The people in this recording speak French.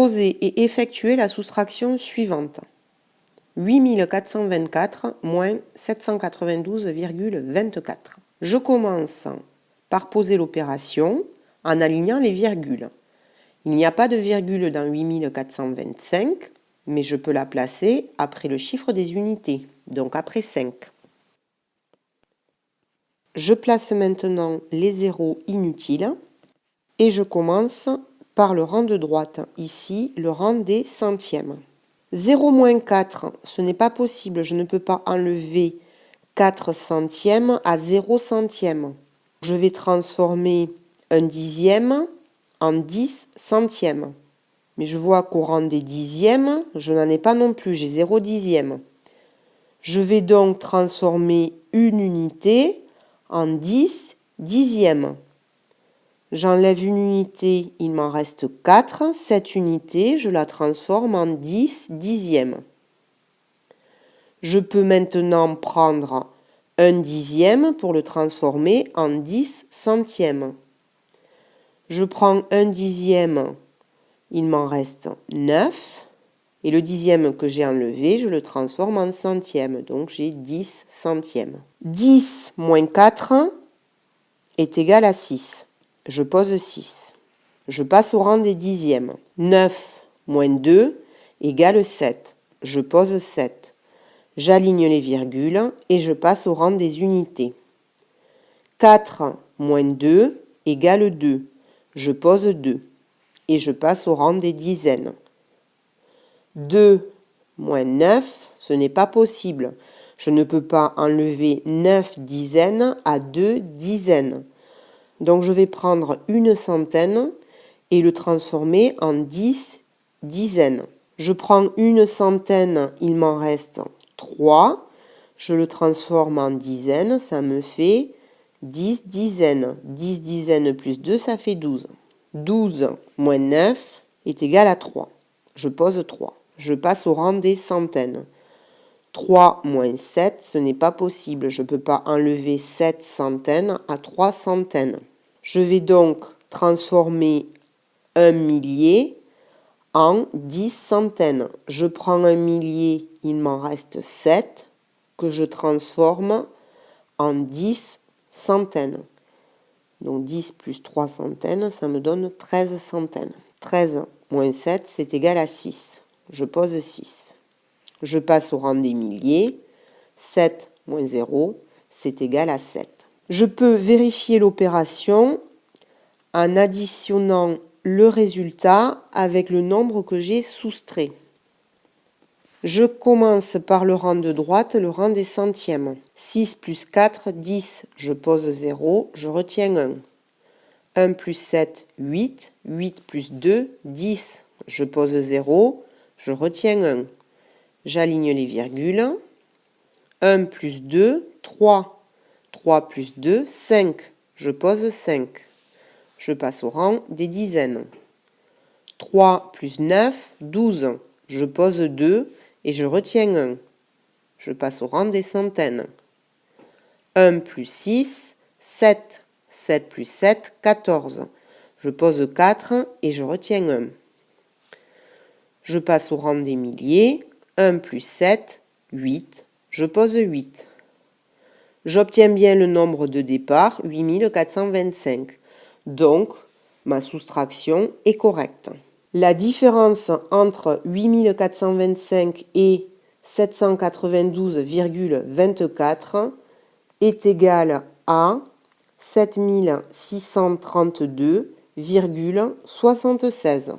Poser et effectuer la soustraction suivante. 8424 moins 792,24. Je commence par poser l'opération en alignant les virgules. Il n'y a pas de virgule dans 8425, mais je peux la placer après le chiffre des unités, donc après 5. Je place maintenant les zéros inutiles et je commence par le rang de droite, ici le rang des centièmes. 0 moins 4, ce n'est pas possible, je ne peux pas enlever 4 centièmes à 0 centième. Je vais transformer un dixième en 10 centièmes. Mais je vois qu'au rang des dixièmes, je n'en ai pas non plus, j'ai 0 dixième. Je vais donc transformer une unité en 10 dixièmes. J'enlève une unité, il m'en reste 4. Cette unité, je la transforme en 10 dixièmes. Je peux maintenant prendre un dixième pour le transformer en 10 centièmes. Je prends un dixième, il m'en reste 9. Et le dixième que j'ai enlevé, je le transforme en centième. Donc j'ai 10 centièmes. 10 moins 4 est égal à 6. Je pose 6. Je passe au rang des dixièmes. 9 moins 2 égale 7. Je pose 7. J'aligne les virgules et je passe au rang des unités. 4 moins 2 égale 2. Je pose 2. Et je passe au rang des dizaines. 2 moins 9, ce n'est pas possible. Je ne peux pas enlever 9 dizaines à 2 dizaines. Donc je vais prendre une centaine et le transformer en 10 dizaines. Je prends une centaine, il m'en reste 3. Je le transforme en dizaines, ça me fait 10 dizaines. 10 dizaines plus 2, ça fait 12. 12 moins 9 est égal à 3. Je pose 3. Je passe au rang des centaines. 3 moins 7, ce n'est pas possible. Je ne peux pas enlever 7 centaines à 3 centaines. Je vais donc transformer un millier en 10 centaines. Je prends un millier, il m'en reste 7, que je transforme en 10 centaines. Donc 10 plus 3 centaines, ça me donne 13 centaines. 13 moins 7, c'est égal à 6. Je pose 6. Je passe au rang des milliers. 7 moins 0, c'est égal à 7. Je peux vérifier l'opération en additionnant le résultat avec le nombre que j'ai soustrait. Je commence par le rang de droite, le rang des centièmes. 6 plus 4, 10. Je pose 0, je retiens 1. 1 plus 7, 8. 8 plus 2, 10. Je pose 0, je retiens 1. J'aligne les virgules. 1 plus 2, 3. 3 plus 2, 5. Je pose 5. Je passe au rang des dizaines. 3 plus 9, 12. Je pose 2 et je retiens 1. Je passe au rang des centaines. 1 plus 6, 7. 7 plus 7, 14. Je pose 4 et je retiens 1. Je passe au rang des milliers. 1 plus 7, 8. Je pose 8. J'obtiens bien le nombre de départ, 8425. Donc, ma soustraction est correcte. La différence entre 8425 et 792,24 est égale à 7632,76.